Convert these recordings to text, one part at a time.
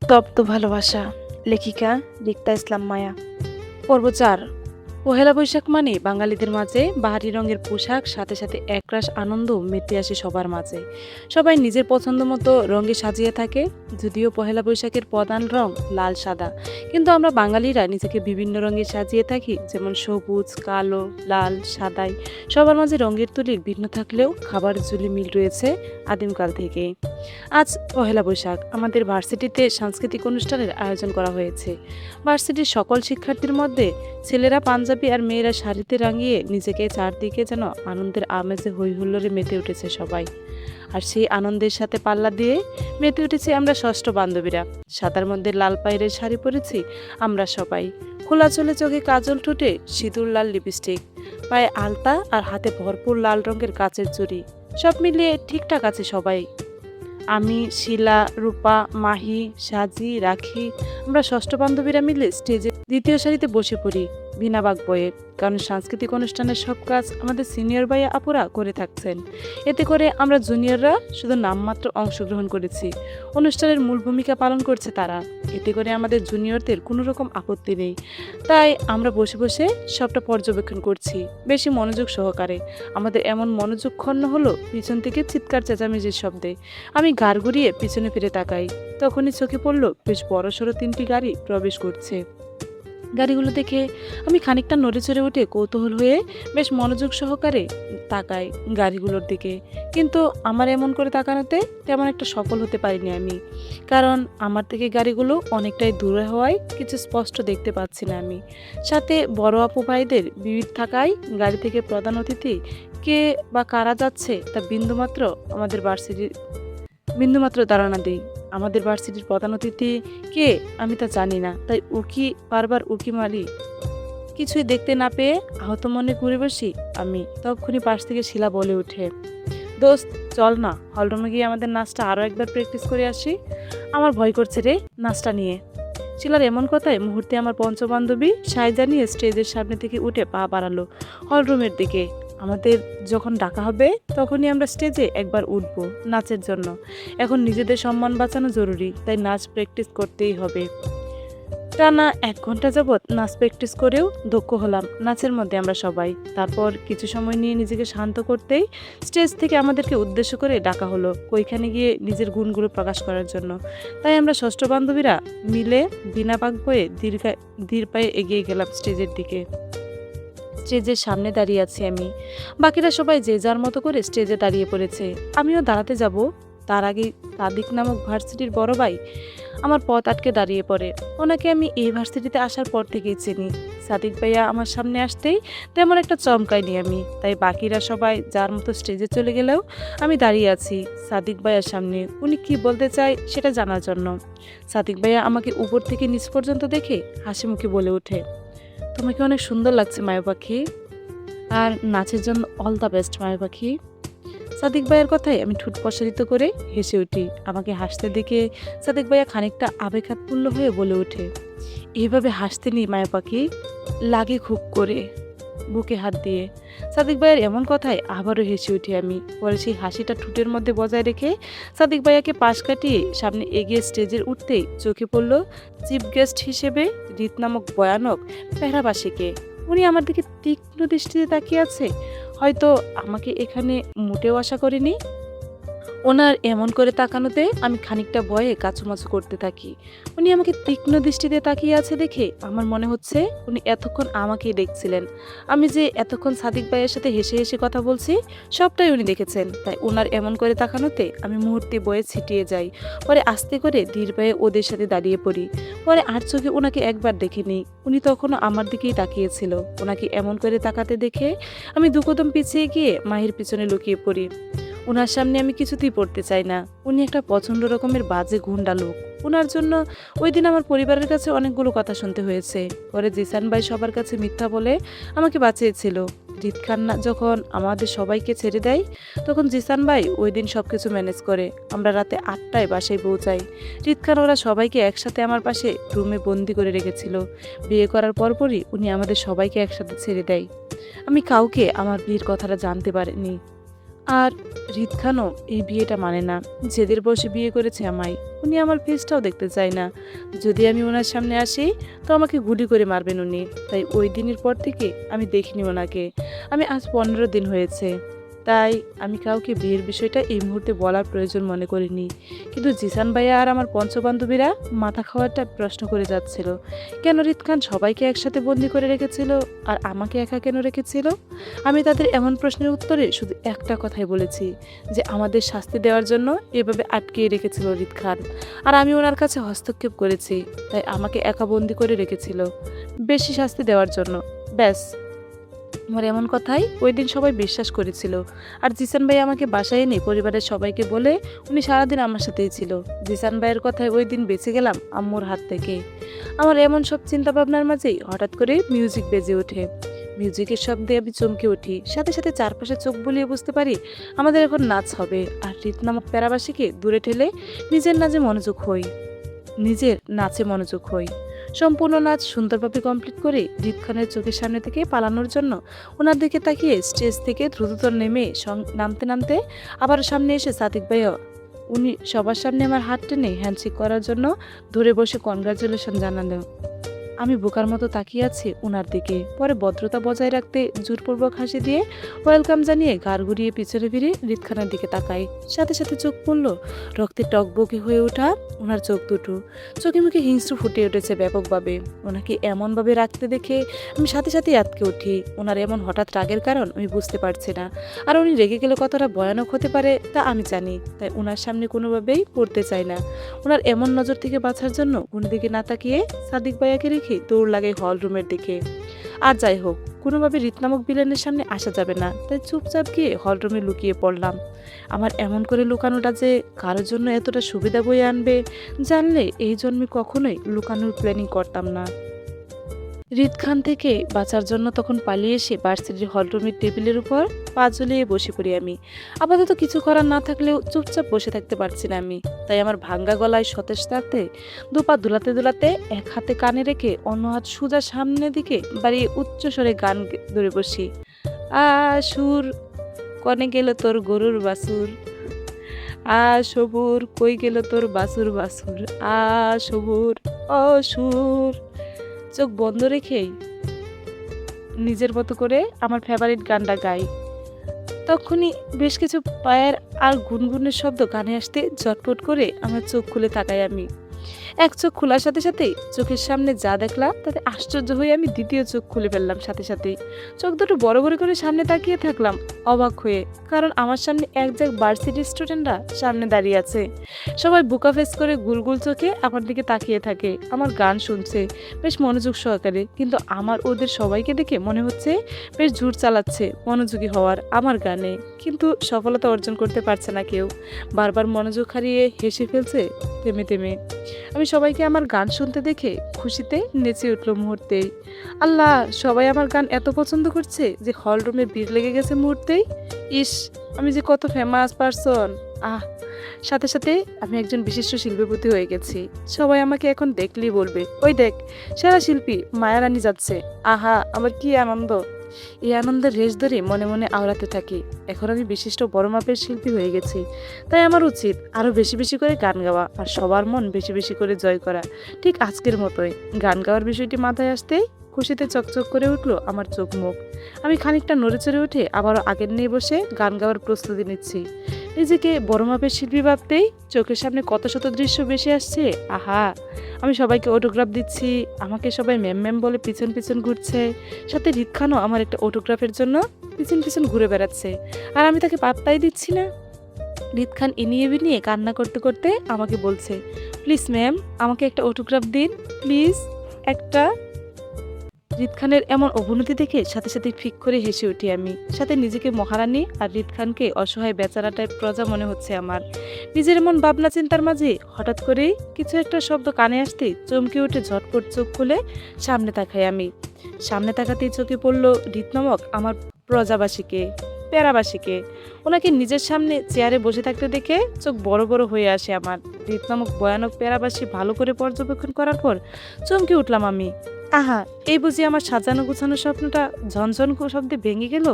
তপ্ত ভালোবাসা। লেখিকা রিক্তা ইসলাম মায়া। পর্ব ৪। পহেলা বৈশাখ মানে বাঙালিদের মাঝে বাহারি রঙের পোশাক, সাথে সাথে একরাশ আনন্দ মেতে আসে সবার মাঝে। সবাই নিজের পছন্দ মতো রঙে সাজিয়ে থাকে। যদিও পহেলা বৈশাখের প্রধান রং লাল সাদা, কিন্তু আমরা বাঙালিরা নিজেকে বিভিন্ন রঙে সাজিয়ে থাকি, যেমন সবুজ, কালো, লাল, সাদাই। সবার মাঝে রঙের তুলি ভিন্ন থাকলেও খাবার ঝুলি মিল রয়েছে আদিমকাল থেকেই। আজ পহেলা বৈশাখ আমাদের ভার্সিটিতে সাংস্কৃতিক অনুষ্ঠানের আয়োজন করা হয়েছে। ভার্সিটির সকল শিক্ষার্থীর মধ্যে ছেলেরা পাঞ্জাবি আর মেয়েরা শাড়িতে রাঙিয়ে নিজেকে চারদিকে যেন আনন্দের আমেজে হই হুল্লোড়ে মেতে উঠেছে সবাই। আর সেই আনন্দের সাথে পাল্লা দিয়ে মেতে উঠেছি আমরা ষষ্ঠ বান্ধবীরা। সাদার মধ্যে লাল পায়ের শাড়ি পরেছি আমরা সবাই। খোলা চলে চোখে কাজল, ঠোঁটে সিঁদুর লাল লিপস্টিক, পায়ে আলতা আর হাতে ভরপুর লাল রঙের কাচের চুড়ি। সব মিলিয়ে ঠিকঠাক আছে সবাই। আমি, শিলা, রূপা, মাহি, সাজি, রাখি, আমরা ষষ্ঠ বান্ধবীরা মিলে স্টেজে দ্বিতীয় সারিতে বসে পড়ি বিনা বাগ বয়ে। কারণ সাংস্কৃতিক অনুষ্ঠানের সব কাজ আমাদের সিনিয়র ভাইয়া আপুরা করে থাকছেন। এতে করে আমরা জুনিয়ররা শুধু নামমাত্র অংশগ্রহণ করেছি, অনুষ্ঠানের মূল ভূমিকা পালন করছে তারা। এতে করে আমাদের জুনিয়রদের কোনো রকম আপত্তি নেই, তাই আমরা বসে বসে সবটা পর্যবেক্ষণ করছি বেশি মনোযোগ সহকারে। আমাদের এমন মনোযোগ ক্ষণ্ণ হলো পিছন থেকে চিৎকার চেঁচামেচির শব্দে। আমি ঘাড় ঘুরিয়ে পিছনে ফিরে তাকাই, তখনই চোখে পড়ল বেশ বড়সড় ৩টি গাড়ি প্রবেশ করছে। গাড়িগুলো দেখে আমি খানিকটা নড়ে চড়ে উঠে কৌতূহল হয়ে বেশ মনোযোগ সহকারে তাকাই গাড়িগুলোর দিকে। কিন্তু আমার এমন করে তাকানোতে তেমন একটা সফল হতে পারিনি আমি, কারণ আমার থেকে গাড়িগুলো অনেকটাই দূরে হওয়ায় কিছু স্পষ্ট দেখতে পাচ্ছি না আমি। সাথে বড় আপু ভাইদের ভিড় থাকায় গাড়ি থেকে প্রধান অতিথি কে বা কারা যাচ্ছে তা বিন্দুমাত্র ধারণা দেই। আমাদের ভার্সিটির প্রধান অতিথি কে আমি তা জানি না, তাই বারবার উকি মারি। কিছুই দেখতে না পেয়ে আহত মনে ঘুরে বসি আমি। তখনই পাশ থেকে শিলা বলে ওঠে, দোস্ত চল না, হলরুমে গিয়ে আমাদের নাচটা আরও একবার প্র্যাকটিস করে আসি। আমার ভয় করছে রে নাচটা নিয়ে। শিলার এমন কথায় মুহূর্তে আমার পঞ্চবান্ধবী সায় জানিয়ে স্টেজের সামনে থেকে উঠে পা বাড়ালো হলরুমের দিকে। আমাদের যখন ডাকা হবে তখনই আমরা স্টেজে একবার উঠবো নাচের জন্য। এখন নিজেদের সম্মান বাঁচানো জরুরি, তাই নাচ প্র্যাকটিস করতেই হবে। টানা 1 ঘন্টা যাবৎ নাচ প্র্যাকটিস করেও দক্ষ হলাম নাচের মধ্যে আমরা সবাই। তারপর কিছু সময় নিয়ে নিজেকে শান্ত করতেই স্টেজ থেকে আমাদেরকে উদ্দেশ্য করে ডাকা হলো ওইখানে গিয়ে নিজের গুণগুলো প্রকাশ করার জন্য। তাই আমরা ষষ্ঠ বান্ধবীরা মিলে বিনা পাক বয়ে ধীর পায়ে এগিয়ে গেলাম স্টেজের দিকে। স্টেজের সামনে দাঁড়িয়ে আছি আমি, বাকিরা সবাই যে যার মতো করে স্টেজে দাঁড়িয়ে পড়েছে। আমিও দাঁড়াতে যাব, তার আগে সাদিক নামক ভার্সিটির বড় ভাই আমার পথ আটকে দাঁড়িয়ে পড়ে। ওনাকে আমি এই ভার্সিটিতে আসার পর থেকেই চিনি। সাদিক ভাইয়া আমার সামনে আসতেই তেমন একটা চমকাইনি আমি, তাই বাকিরা সবাই যার মতো স্টেজে চলে গেলেও আমি দাঁড়িয়ে আছি সাদিক ভাইয়ার সামনে উনি কি বলতে চায় সেটা জানার জন্য। সাদিক ভাইয়া আমাকে উপর থেকে নিচ পর্যন্ত দেখে হাসি মুখে বলে ওঠে, তোমাকে অনেক সুন্দর লাগছে মায়া পাখি, আর নাচের জন্য অল দ্য বেস্ট মায়া পাখি। সাদিক ভাইয়ের কথায় আমি ঠোঁট প্রসারিত করে হেসে উঠি। আমাকে হাসতে দেখে সাদিক ভাইয়া খানিকটা আবেগাৎপূর্ণ হয়ে বলে ওঠে, এভাবে হাসতে নেই মায়া পাখি, লাগে খুব করে, বুকে হাত দিয়ে। সাদিক ভাইয়ের এমন কথায় আবারও হেসে উঠি আমি। পরে সেই হাসিটা ঠোঁটের মধ্যে বজায় রেখে সাদিক ভাইয়াকে পাশ কাটিয়ে সামনে এগিয়ে স্টেজের উঠতেই চোখে পড়ল চিফ গেস্ট হিসেবে রীত নামক ভয়ানক পেহরাবাসীকে। উনি আমার দিকে তীক্ষ্ণ দৃষ্টিতে তাকিয়ে আছে, হয়তো আমাকে এখানে মোটেও আশা করিনি। ওনার এমন করে তাকানোতে আমি খানিকটা ভয়ে কাচুমাচু করতে থাকি। উনি আমাকে তীক্ষ্ণ দৃষ্টিতে তাকিয়ে আছে দেখে আমার মনে হচ্ছে উনি এতক্ষণ আমাকেই দেখছিলেন। আমি যে এতক্ষণ সাদিক ভাইয়ের সাথে হেসে হেসে কথা বলছি সবটাই উনি দেখেছেন। তাই ওনার এমন করে তাকানোতে আমি মুহূর্তে বয়ে ছিটিয়ে যাই। পরে আস্তে করে ধীর পায়ে ওদের সাথে দাঁড়িয়ে পড়ি। পরে আর চোখে ওনাকে একবার দেখে নিই, উনি তখনও আমার দিকেই তাকিয়েছিল। ওনাকে এমন করে তাকাতে দেখে আমি 2 কদম পিছিয়ে গিয়ে মাহির পিছনে লুকিয়ে পড়ি। ওনার সামনে আমি কিছুতেই পড়তে চাই না। উনি একটা প্রচণ্ড রকমের বাজে গুন্ডা লোক। ওনার জন্য ওই দিন আমার পরিবারের কাছে অনেকগুলো কথা শুনতে হয়েছে। পরে জিসান ভাই সবার কাছে মিথ্যা বলে আমাকে বাঁচিয়েছিল। রিত খান্না যখন আমাদের সবাইকে ছেড়ে দেয় তখন জিসান ভাই ওই দিন সব কিছু ম্যানেজ করে আমরা রাতে 8টায় বাসায় পৌঁছাই। রিত খান ওরা সবাইকে একসাথে আমার পাশে রুমে বন্দি করে রেখেছিল। বিয়ে করার পরপরই উনি আমাদের সবাইকে একসাথে ছেড়ে দেয়। আমি কাউকে আমার বিয়ের কথাটা জানতে পারিনি। আর হৃদ খানও এই বিয়েটা মানে না। জেদের বসে বিয়ে করেছে আমায়। উনি আমার ফেসটাও দেখতে চায় না। যদি আমি ওনার সামনে আসি তো আমাকে গুলি করে মারবেন উনি। তাই ওই দিনের পর থেকে আমি দেখিনি ওনাকে। আমি আজ 15 দিন হয়েছে। তাই আমি কাউকে বিয়ের বিষয়টা এই মুহূর্তে বলার প্রয়োজন মনে করিনি। কিন্তু জিসান ভাইয়া আর আমার পঞ্চবান্ধবীরা মাথা খাওয়াটা প্রশ্ন করে যাচ্ছিল, কেন হৃদ খান সবাইকে একসাথে বন্দি করে রেখেছিল আর আমাকে একা কেন রেখেছিল। আমি তাদের এমন প্রশ্নের উত্তরে শুধু একটা কথাই বলেছি, যে আমাদের শাস্তি দেওয়ার জন্য এভাবে আটকিয়ে রেখেছিল হৃদ খান, আর আমি ওনার কাছে হস্তক্ষেপ করেছি, তাই আমাকে একা বন্দি করে রেখেছিল বেশি শাস্তি দেওয়ার জন্য। ব্যাস, আমার এমন কথাই ওই দিন সবাই বিশ্বাস করেছিল। আর জিসান ভাই আমাকে বাসায় এনে পরিবারের সবাইকে বলে উনি সারাদিন আমার সাথেই ছিল। জিসান ভাইয়ের কথায় ওই দিন বেঁচে গেলাম আম্মুর হাত থেকে। আমার এমন সব চিন্তা ভাবনার মাঝেই হঠাৎ করে মিউজিক বেজে ওঠে। মিউজিকের শব্দে আমি চমকে উঠি, সাথে সাথে চারপাশে চোখ বুলিয়ে বুঝতে পারি আমাদের এখন নাচ হবে। আর রীত নামক প্যারাবাসীকে দূরে ঠেলে নিজের নাচে মনোযোগ হই। সম্পূর্ণ নাচ সুন্দরভাবে কমপ্লিট করে হৃদ খানের চোখের সামনে থেকে পালানোর জন্য ওনার দিকে তাকিয়ে স্টেজ থেকে দ্রুততর নেমে নামতে নামতে আবার সামনে এসে সাদিক ভাইয়া উনি সবার সামনে আমার হাত টেনে হ্যান্ডশেক করার জন্য ধরে বসে কনগ্রাচুলেশন জানালেন। আমি বোকার মতো তাকিয়ে আছি উনার দিকে। পরে ভদ্রতা বজায় রাখতে জোরপূর্বক হাসি দিয়ে ওয়েলকাম জানিয়ে ঘাড় ঘুরিয়ে পিছনে ফিরে হৃদ খানের দিকে তাকাই। সাথে সাথে চোখ পড়ল রক্তে টকবকে হয়ে ওঠা ওনার চোখ দুটো। চোখে মুখে হিংস্র ফুটে উঠেছে ব্যাপকভাবে। ওনাকে এমনভাবে রাখতে দেখে আমি সাথে সাথে আটকে উঠি। ওনার এমন হঠাৎ রাগের কারণ আমি বুঝতে পারছি না। আর উনি রেগে গেলে কতটা ভয়ানক হতে পারে তা আমি জানি। তাই ওনার সামনে কোনোভাবেই পড়তে চাই না। ওনার এমন নজর থেকে বাঁচার জন্য কোনো দিকে না তাকিয়ে সাদিক ভাইয়াকে রেখে দৌড় লাগাই হল রুমের দিকে। আর যাই হোক, কোনোভাবে রীত নামক ভিলেনের সামনে আসা যাবে না, তাই চুপচাপ গিয়ে হল রুমে লুকিয়ে পড়লাম। আমার এমন করে লুকানোটা যে কারোর জন্য এতটা সুবিধা বয়ে আনবে জানলে এই জন্মে কখনোই লুকানোর প্ল্যানিং করতাম না। হৃদ খান থেকে বাঁচার জন্য তখন পালিয়ে এসে ভার্সিটির হলরুমের টেবিলের উপর পা ঝুলিয়ে বসে পড়ি আমি। আপাতত কিছু করার না থাকলেও চুপচাপ বসে থাকতে পারছি না আমি। তাই আমার ভাঙ্গা গলায় সতেজ থাকতে দুপা দুলাতে দুলাতে এক হাতে কানে রেখে অন্য হাত সোজা সামনের দিকে বাড়িয়ে উচ্চ স্বরে গান ধরে বসি। সুর কনে গেল তোর গরুর বাছুর, সবুর কই গেল তোর বাছুর বাছুর, সবুর ও সুর। চোখ বন্ধ রেখেই নিজের মতো করে আমার ফেভারিট গানটা গাই। তখনই বেশ কিছু পায়ের আর গুনগুনের শব্দ কানে আসতে ঝটপট করে আমার চোখ খুলে তাকাই আমি। এক চোখ খোলার সাথে সাথেই চোখের সামনে যা দেখলাম তাতে আশ্চর্য হয়ে আমি দ্বিতীয় চোখ খুলে ফেললাম সাথে সাথেই। চোখ দুটো বড় বড় করে সামনে তাকিয়ে থাকলাম অবাক হয়ে, কারণ আমার সামনে একজাক ভার্সিটির স্টুডেন্টরা সামনে দাঁড়িয়ে আছে। সবাই বুকা ফেস করে গুলগুল চোখে আমার দিকে তাকিয়ে থাকে। আমার গান শুনছে বেশ মনোযোগ সহকারে, কিন্তু আমার ওদের সবাইকে দেখে মনে হচ্ছে বেশ জোর চালাচ্ছে মনোযোগী হওয়ার আমার গানে, কিন্তু সফলতা অর্জন করতে পারছে না কেউ। বারবার মনোযোগ হারিয়ে হেসে ফেলছে থেমে থেমে। আমি সবাইকে আমার গান শুনতে দেখে খুশিতে নেচে উঠল মুহূর্তেই। আল্লাহ, সবাই আমার গান এত পছন্দ করছে যে হল রুমে ভিড় লেগে গেছে মুহূর্তেই। ইস, আমি যে কত ফেমাস পারসন। সাথে সাথে আমি একজন বিশিষ্ট শিল্পপতি হয়ে গেছি। সবাই আমাকে এখন দেখলেই বলবে, ওই দেখ সেরা শিল্পী মায়া রানী যাচ্ছে। আহা, আমার কি আনন্দ। এই আনন্দের রেশ ধরে মনে মনে আওড়াতে থাকি। এখন আমি বিশিষ্ট বড় মাপের শিল্পী হয়ে গেছি, তাই আমার উচিত আরো বেশি বেশি করে গান গাওয়া আর সবার মন বেশি বেশি করে জয় করা। ঠিক আজকের মতোই গান গাওয়ার বিষয়টি মাথায় আসতেই খুশিতে চকচক করে উঠলো আমার চোখ মুখ। আমি খানিকটা নড়ে চড়ে উঠে আবারও আগের নিয়ে বসে গান গাওয়ার প্রস্তুতি নিচ্ছি। নিজেকে বড় মাপের শিল্পী ভাবতেই চোখের সামনে কত শত দৃশ্য বেশি আসছে। আহা, আমি সবাইকে অটোগ্রাফ দিচ্ছি, আমাকে সবাই ম্যাম ম্যাম বলে পিছন পিছন ঘুরছে। সাথে হৃদ খানও আমার একটা অটোগ্রাফের জন্য পিছন পিছন ঘুরে বেড়াচ্ছে, আর আমি তাকে পাত্তাই দিচ্ছি না। হৃদ খান ইনিয়ে বিনিয়ে কান্না করতে করতে আমাকে বলছে, প্লিজ ম্যাম, আমাকে একটা অটোগ্রাফ দিন প্লিজ একটা। হৃদ খানের এমন অবনতি দেখে সাথে সাথে ফিক করে হেসে উঠি আমি। সাথে নিজেকে মহারানী আর হৃদ খানকে অসহায় বেচারা টাইপ প্রজা মনে হচ্ছে আমার। নিজের এমন ভাবনা চিন্তার মাঝে হঠাৎ করে কিছু একটা শব্দ কানে আসতেই চমকে উঠে ঝটপট চোখ খুলে সামনে তাকাই আমি। সামনে তাকাতেই চোখে পড়লো হৃদ নামক আমার প্রজাবাসীকে, প্যারাবাসীকে। ওনাকে নিজের সামনে চেয়ারে বসে থাকতে দেখে চোখ বড় বড় হয়ে আসে আমার। হৃদ নামক ভয়ানক প্যারাবাসী ভালো করে পর্যবেক্ষণ করার পর চমকে উঠলাম আমি। আহা, এই বুঝি আমার সাজানো গুছানো স্বপ্নটা ঝনঝন শব্দে ভেঙে গেল।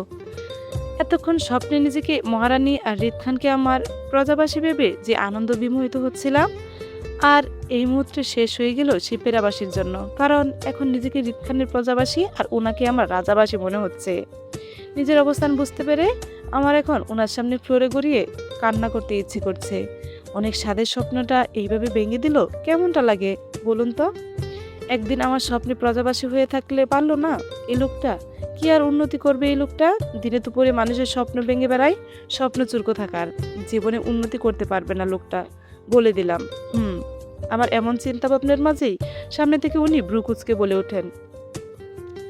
এতক্ষণ স্বপ্নে নিজেকে মহারানী আর রিত খানকে আমার প্রজাবাসী ভেবে যে আনন্দ বিমোহিত হচ্ছিলাম, আর এই মুহূর্তে শেষ হয়ে গেল সেই পেরাবাসীর জন্য। কারণ এখন নিজেকে রিত খানের প্রজাবাসী আর ওনাকে আমার রাজাবাসী মনে হচ্ছে। নিজের অবস্থান বুঝতে পেরে আমার এখন ওনার সামনে ফ্লোরে গড়িয়ে কান্না করতে ইচ্ছে করছে। অনেক স্বাদের স্বপ্নটা এইভাবে ভেঙে দিল, কেমনটা লাগে বলুন তো? একদিন আমার স্বপ্নে প্রজাবাসী হয়ে থাকলে পারলো না এই লোকটা? কি আর উন্নতি করবে এই লোকটা? দিনে দুপুরে মানুষের স্বপ্ন ভেঙে বেড়ায়, স্বপ্ন চুরকো থাকার। জীবনে উন্নতি করতে পারবে না লোকটা, বলে দিলাম। আমার এমন চিন্তা ভাবনার মাঝেই সামনে থেকে উনি ভ্রু কুঁচকে বলে ওঠেন,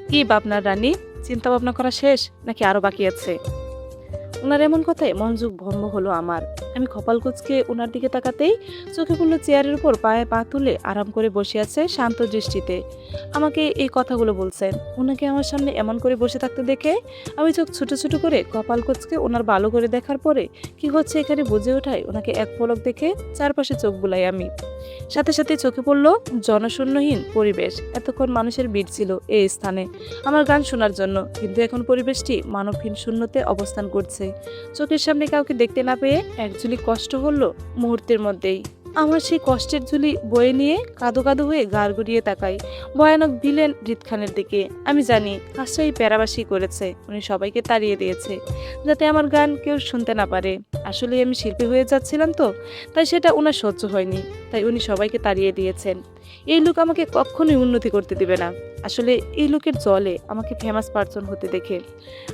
কি ভাবনার রানী? চিন্তা ভাবনা করা শেষ নাকি আরো বাকি আছে? ওনার এমন কথায় মনোযোগ ভঙ্গ হলো আমার। আমি কপাল কুঁচকে ওনার দিকে তাকাতেই চোখে পড়লো চেয়ারের উপর পায়ে পা তুলে আরাম করে বসে আছে শান্ত দৃষ্টিতে। আমাকে এই কথাগুলো বলছেন। ওনাকে আমার সামনে এমন করে বসে থাকতে দেখে আমি চোখ ছোট ছোট করে কপাল কুঁচকে ওনার ভালো করে দেখার পরে কি হচ্ছে এখানে বুঝে ওঠায় ওনাকে এক পলক দেখে চারপাশে চোখ বুলাই আমি। সাথে সাথে চোখে পড়লো জনশূন্যহীন পরিবেশ। এতক্ষণ মানুষের ভিড় ছিল এই স্থানে আমার গান শোনার জন্য, কিন্তু এখন পরিবেশটি মানবহীন শূন্যতে অবস্থান করছে। চোখের সামনে কাউকে দেখতে না পেয়ে একচুয়ালি কষ্ট হলো মুহূর্তের মধ্যেই। আমার সেই কষ্টের ঝুলি বয়ে নিয়ে কাঁদো কাঁদো হয়ে গাড় গড়িয়ে তাকাই ভয়ানক ভিলেন রিত খানের দিকে। আমি জানি কাজটা এই প্যারাবাসী করেছে, উনি সবাইকে তাড়িয়ে দিয়েছে যাতে আমার গান কেউ শুনতে না পারে। আসলে আমি শিল্পী হয়ে যাচ্ছিলাম তো, তাই সেটা ওনার সহ্য হয়নি, তাই উনি সবাইকে তাড়িয়ে দিয়েছেন। এই লোক আমাকে কখনোই উন্নতি করতে দিবে না। আসলে এই লোকের জলে আমাকে ফেমাস পারসন হতে দেখে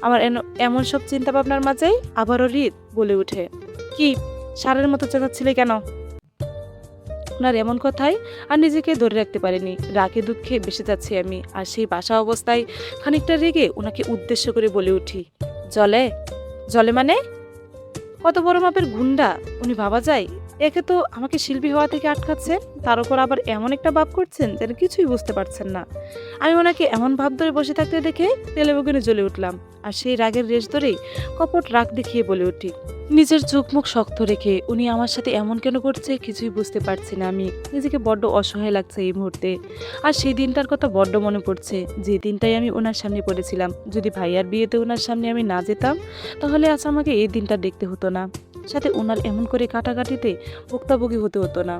আমার এমন সব চিন্তা ভাবনার মাঝেই আবারও রিত বলে উঠে, কি সারের মতো চেঁচাচ্ছিলে কেন? ওনার এমন কথাই আর নিজেকে ধরে রাখতে পারিনি। রাগে দুঃখে বেসে যাচ্ছি আমি, আর সেই বাসা অবস্থায় খানিকটা রেগে ওনাকে উদ্দেশ্য করে বলে উঠি, জলে? জলে মানে? কত বড় মাপের গুন্ডা উনি ভাবা যায়? একে তো আমাকে শিল্পী হওয়া থেকে আটকাচ্ছেন, তার উপর আবার এমন একটা ভাব করছেন যেন কিছুই বুঝতে পারছেন না। আমি ওনাকে এমন ভাব ধরে বসে থাকতে দেখে তেলে বেগুনে জ্বলে উঠলাম, আর সেই রাগের রেশ ধরেই কপট রাগ দেখিয়ে বলে উঠি, নিজের চোখ মুখ শক্ত রেখে উনি আমার সাথে এমন কেন করছে কিছুই বুঝতে পারছি না আমি। নিজেকে বড্ড অসহায় লাগছে এই মুহূর্তে। আর সেই দিনটার কথা বড্ড মনে পড়ছে, যে দিনটাই আমি ওনার সামনে পড়েছিলাম। যদি ভাইয়ার বিয়েতে ওনার সামনে আমি না যেতাম তাহলে আজ আমাকে এই দিনটা দেখতে হতো না, সাথে ওনার এমন করে কাটাকাটিতে ভুক্তভোগী হতে হতো না।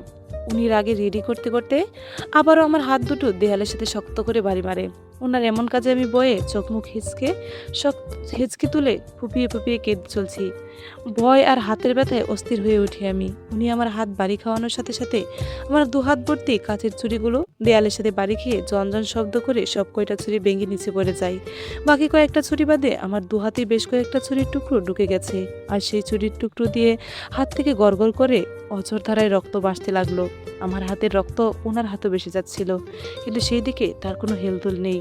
উনি রাগে রেডি করতে করতে আবারও আমার হাত দুটো দেয়ালের সাথে শক্ত করে বাড়ি মারে। ওনার এমন কাজে আমি বয়ে চোখ মুখ হেঁচকে তুলে ফুপিয়ে ফুপিয়ে কেঁদে চলছি। ভয় আর হাতের ব্যথায় অস্থির হয়ে উঠি আমি। উনি আমার হাত বাড়ি খাওয়ানোর সাথে সাথে আমার দু হাত ভর্তি কাচের চুড়িগুলো দেয়ালের সাথে বাড়ি খেয়ে জনজন শব্দ করে সব কয়টা ছুরি ভেঙে নিচে পড়ে যায়। বাকি কয়েকটা ছুরি বাদে আমার দু হাতে বেশ কয়েকটা ছুরির টুকরো ঢুকে গেছে, আর সেই ছুরির টুকরো দিয়ে হাত থেকে গড়গড় করে অঝর ধারায় রক্ত বাসতে লাগলো। আমার হাতের রক্ত ওনার হাতও বেশি যাচ্ছিল, কিন্তু সেই দিকে তার কোনো হেলদোল নেই।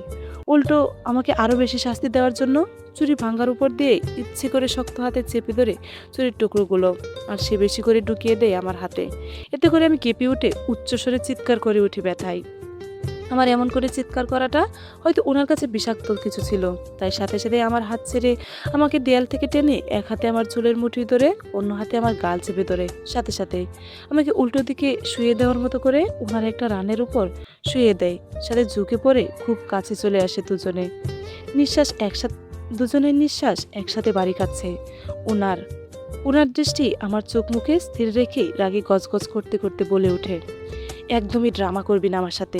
উল্টো আমাকে আরো বেশি শাস্তি দেওয়ার জন্য চুরি ভাঙার উপর দিয়ে ইচ্ছে করে শক্ত হাতে চেপে ধরে চুরির টুকরোগুলো আর সে বেশি করে ঢুকিয়ে দেয় আমার হাতে। এতে করে আমি কেঁপে উঠে উচ্চস্বরে চিৎকার করে উঠি ব্যথায়। আমার এমন করে চিৎকার করাটা হয়তো ওনার কাছে বিষাক্ত কিছু ছিল, তাই সাথে সাথে আমার হাত ছেড়ে আমাকে দেয়াল থেকে টেনে এক হাতে আমার চুলের মুঠি ধরে অন্য হাতে আমার গাল চেপে ধরে সাথে সাথে আমাকে উল্টো দিকে শুয়ে দেওয়ার মতো করে ওনার একটা রানের উপর শুয়ে দেয়। সাথে ঝুঁকে পড়ে খুব কাছে চলে আসে দুজনে। দুজনের নিঃশ্বাস একসাথে বাড়ি খাচ্ছে। ওনার ওনার দৃষ্টি আমার চোখ মুখে স্থির রেখে রাগে গজগজ করতে করতে বলে ওঠে, একদমই ড্রামা করবি না আমার সাথে।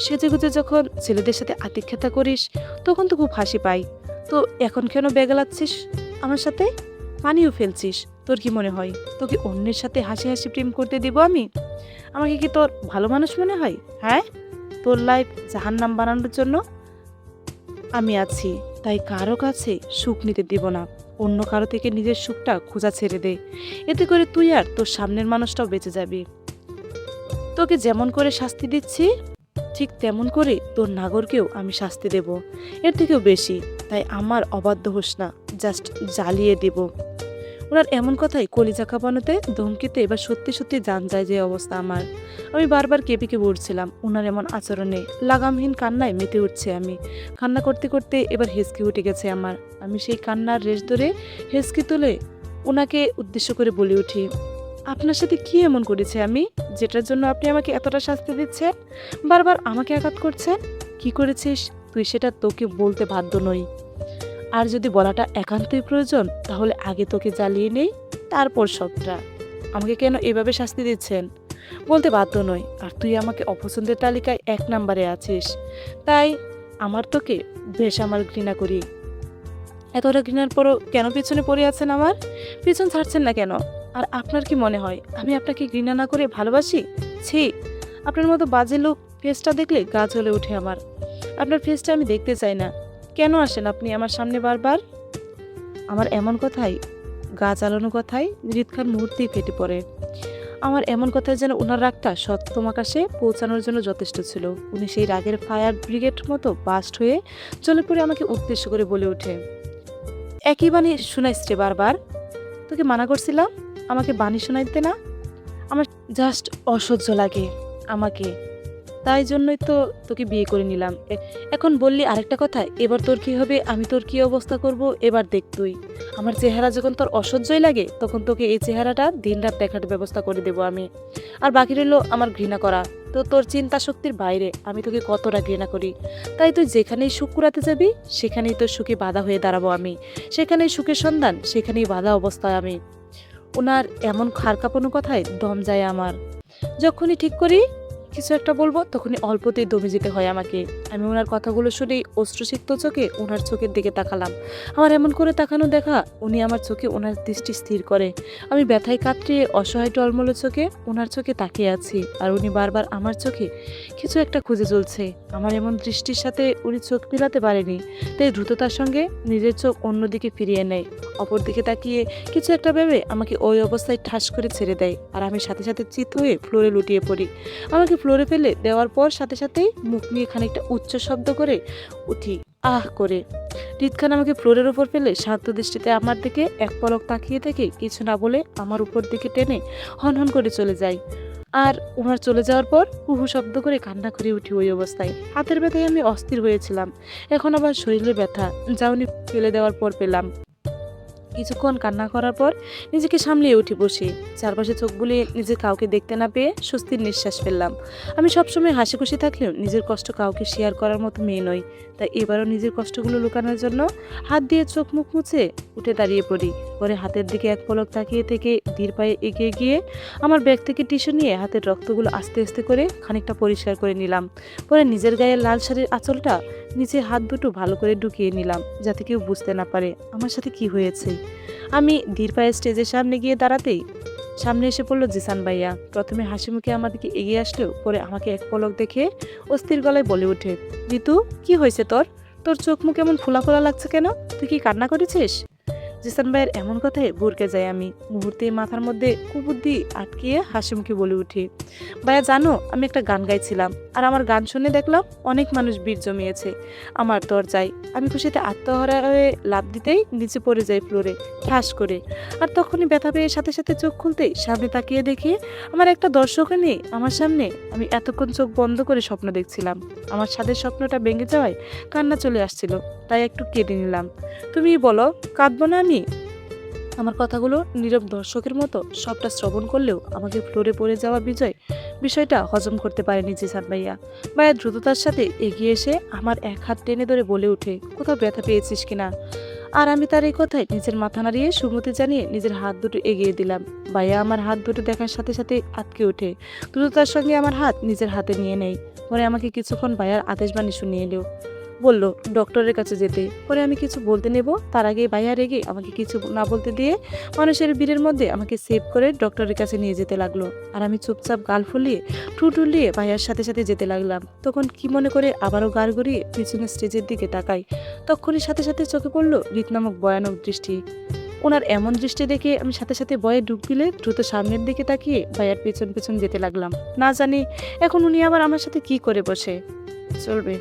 সেজেগুজে যখন ছেলেদের সাথে আতিক্ষেতা করিস তখন তো খুব হাসি পাই, তো এখন কেন বেগালাচ্ছিস আমার সাথে? পানিও ফেলছিস? তোর কি মনে হয় তোকে অন্যের সাথে হাসি হাসি প্রেম করতে দিব আমি? আমাকে কি তোর ভালো মানুষ মনে হয়? হ্যাঁ, তোর লাইফ জাহান্নাম বানানোর জন্য আমি আছি, তাই কারো কাছে সুখ নিতে দিব না। অন্য কারো থেকে নিজের সুখটা খোঁজা ছেড়ে দে, এতে করে তুই আর তোর সামনের মানুষটাও বেঁচে যাবি। তোকে যেমন করে শাস্তি দিচ্ছি ঠিক তেমন করে তোর নাগরকেও আমি শাস্তি দেব, এর থেকেও বেশি। তাই আমার অবাধ্য হোস না, জাস্ট জ্বালিয়ে দেব। ওনার এমন কথাই কলিজা কাঁপানোতে ধমকিতে এবার সত্যি সত্যি জান যায় যে অবস্থা আমার। আমি বারবার কেঁপে কেঁপে উঠছিলাম ওনার এমন আচরণে। লাগামহীন কান্নায় মেতে উঠছে আমি। কান্না করতে করতে এবার হেঁচকি উঠে গেছে আমার। আমি সেই কান্নার রেশ ধরে হেঁচকি তুলে ওনাকে উদ্দেশ্য করে বলে উঠি, আপনার সাথে কি এমন করেছে আমি, যেটার জন্য আপনি আমাকে এতটা শাস্তি দিচ্ছেন? বারবার আমাকে আঘাত করছেন। কি করেছিস তুই সেটা তোকে বলতে বাধ্য নই। আর যদি বলাটা একান্তই প্রয়োজন তাহলে আগে তোকে জ্বালিয়ে নেই, তারপর সবটা। আমাকে কেন এভাবে শাস্তি দিচ্ছেন বলতে বাধ্য নই। আর তুই আমাকে অপছন্দের তালিকায় 1 নম্বরে আছিস, তাই আমার তোকে বেশ আমার ঘৃণা করি। এতটা ঘৃণার পরও কেন পিছনে পড়ে আছেন, আমার পিছন ছাড়ছেন না কেন? আর আপনার কি মনে হয় আমি আপনাকে ঘৃণা না করে ভালোবাসি? ছি, আপনার মতো বাজে লোক ফেসটা দেখলে গা জ্বলে ওঠে আমার। আপনার ফেসটা আমি দেখতে চাই না। কেন আসেন আপনি আমার সামনে বারবার? আমার এমন কথাই, গা জ্বালানো কথাই হৃদ খান মুহূর্তেই ফেটে পড়ে। আমার এমন কথায় যেন ওনার রাগটা সপ্তম আকাশে পৌঁছানোর জন্য যথেষ্ট ছিল। উনি সেই রাগের ফায়ার ব্রিগেড মতো বাস্ট হয়ে জ্বলে পড়ে আমাকে উদ্দেশ্য করে বলে ওঠে, একই বাণী শুনাইস রে বারবার। তোকে মানা করছিলাম আমাকে বাণী শোনাইতে না। আমার জাস্ট অসহ্য লাগে আমাকে, তাই জন্যই তো তোকে বিয়ে করে নিলাম। এখন বললি আরেকটা কথা, এবার তোর কি হবে, আমি তোর কি অবস্থা করব এবার দেখ তুই। আমার চেহারা যখন তোর অসহ্যই লাগে তখন তোকে এই চেহারাটা দিনরাত দেখার ব্যবস্থা করে দেবো আমি। আর বাকি রইলো আমার ঘৃণা করা। তো তোর চিন্তা শক্তির বাইরে আমি তোকে কতটা ঘৃণা করি। তাই তুই যেখানেই সুখ কুড়াতে যাবি সেখানেই তোর সুখে বাধা হয়ে দাঁড়াবো আমি। সেখানেই সুখের সন্ধান, সেখানেই বাধা অবস্থায় আমি। ওনার এমন খাড় কাঁপানো কথায় দম যায় আমার। যখনই ঠিক করি কিছু একটা বলবো তখনই অল্পতেই দমে যেতে হয় আমাকে। আমি ওনার কথাগুলো শুনেই অশ্রুসিক্ত চোখে ওনার চোখের দিকে তাকালাম। আমার এমন করে তাকানো দেখা উনি আমার চোখে ওনার দৃষ্টি স্থির করে। আমি ব্যথায় কাতরিয়ে অসহায় টলমলো চোখে ওনার চোখে তাকিয়ে আছি। আর উনি বারবার আমার চোখে কিছু একটা খুঁজে চলছে। আমার এমন দৃষ্টির সাথে উনি চোখ মিলাতে পারেনি, তাই দ্রুততার সঙ্গে নিজের চোখ অন্যদিকে ফিরিয়ে নেয়। অপর দিকে তাকিয়ে কিছু একটা ভেবে আমাকে ওই অবস্থায় ঠাস করে ছেড়ে দেয়। আর আমি সাথে সাথে চিত হয়ে ফ্লোরে লুটিয়ে পড়ি। আমাকে ফ্লোরে ফেলে দেওয়ার পর সাথে সাথেই মুখ নিয়ে খানিকটা উচ্চ শব্দ করে উঠি, আহ করে। হৃদ খান আমাকে ফ্লোরের উপর ফেলে শান্ত দৃষ্টিতে আমার দিকে এক পলক তাকিয়ে থেকে কিছু না বলে আমার উপর দিকে টেনে হনহন করে চলে যায়। আর ওনার চলে যাওয়ার পর হুহু শব্দ করে কান্না করে উঠি ওই অবস্থায়। হাতের ব্যথায় আমি অস্থির হয়েছিলাম, এখন আবার শরীরে ব্যথা যা উনি ফেলে দেওয়ার পর পেলাম। কিছুক্ষণ কান্না করার পর নিজেকে সামলিয়ে উঠে বসি। চারপাশে চোখ বুলিয়ে নিজে কাউকে দেখতে না পেয়ে স্বস্তির নিঃশ্বাস ফেললাম। আমি সবসময় হাসি খুশি থাকলেও নিজের কষ্ট কাউকে শেয়ার করার মতো মেয়ে নই, তাই এবারও নিজের কষ্টগুলো লুকানোর জন্য হাত দিয়ে চোখ মুখ মুছে উঠে দাঁড়িয়ে পড়ি। পরে হাতের দিকে এক পলক তাকিয়ে থেকে ধীর পায়ে এগিয়ে গিয়ে আমার ব্যাগ থেকে টিস্যু নিয়ে হাতের রক্তগুলো আস্তে আস্তে করে খানিকটা পরিষ্কার করে নিলাম। পরে নিজের গায়ের লাল শাড়ির আঁচলটা নিচে হাত দুটো ভালো করে ঢুকিয়ে নিলাম, যাতে কেউ বুঝতে না পারে আমার সাথে কি হয়েছে। আমি ধীর পায়ে স্টেজের সামনে গিয়ে দাঁড়াতেই সামনে এসে পড়লো জিসান ভাইয়া। প্রথমে হাসি মুখে আমার দিকে এগিয়ে আসলেও পরে আমাকে এক পলক দেখে অস্থির গলায় বলে ওঠে, ঋতু কি হয়েছে তোর? তোর চোখ মুখ এমন ফোলা ফোলা লাগছে কেন? তুই কি কান্না করেছিস? জিসান ভাইয়ের এমন কথায় ভরকে যাই আমি। মুহূর্তে মাথার মধ্যে কুবুদ্ধি আটকিয়ে হাসি মুখে বলে উঠি, ভাইয়া জানো আমি একটা গান গাইছিলাম, আর আমার গান শুনে দেখলাম অনেক মানুষ ভিড় জমিয়েছে আমার দরজায়। আমি খুশিতে আত্মহারা হয়ে লাফ দিতেই নিচে পড়ে যাই ফ্লোরে ঠাস করে। আর তখনই ব্যথা পেয়ে সাথে সাথে চোখ খুলতেই সামনে তাকিয়ে দেখি আমার একটা দর্শক নেই আমার সামনে। আমি এতক্ষণ চোখ বন্ধ করে স্বপ্ন দেখছিলাম। আমার সাদের স্বপ্নটা ভেঙে যাওয়ায় কান্না চলে আসছিল, তাই একটু কেঁদে নিলাম। তুমি বলো, কাঁদবো না আমি? আমার কথাগুলো নীরব দর্শকের মতো সবটা শ্রবণ করলেও আমাকে ফ্লোরে পড়ে যাওয়া বিষয়টা হজম করতে পারেনি জিসান ভাইয়া। ভাইয়া দ্রুততার সাথে এগিয়ে এসে আমার এক হাত টেনে ধরে বলে ওঠে, কোথাও ব্যথা পেয়েছিস কিনা? আর আমি তার এই কথায় নিজের মাথা নাড়িয়ে সুমতি জানিয়ে নিজের হাত দুটো এগিয়ে দিলাম। ভাইয়া আমার হাত দুটো দেখার সাথে সাথে আটকে ওঠে, দ্রুততার সঙ্গে আমার হাত নিজের হাতে নিয়ে নেয়। পরে আমাকে কিছুক্ষণ ভাইয়ার আদেশবাণী শুনিয়ে এলো, বলল ডক্টরের কাছে যেতে। পরে আমি কিছু বলতে নেব তার আগে ভাইয়া রেগে আমাকে কিছু না বলতে দিয়ে মানুষের ভিড়ের মধ্যে আমাকে সেভ করে ডক্টরের কাছে নিয়ে যেতে লাগলো। আর আমি চুপচাপ গাল ফুলিয়ে ঠুট উলিয়ে ভাইয়ার সাথে সাথে যেতে লাগলাম। তখন কি মনে করে আবারও গাড় গড়িয়ে পিছনে স্টেজের দিকে তাকাই। তখনই সাথে সাথে চোখে পড়লো রীত নামক ভয়ানক দৃষ্টি। ওনার এমন দৃষ্টি দেখে আমি সাথে সাথে ভয়ে ডুব দিলে দ্রুত সামনের দিকে তাকিয়ে ভাইয়ার পেছন পেছন যেতে লাগলাম। না জানি এখন উনি আবার আমার সাথে কি করে বসে। চলবে।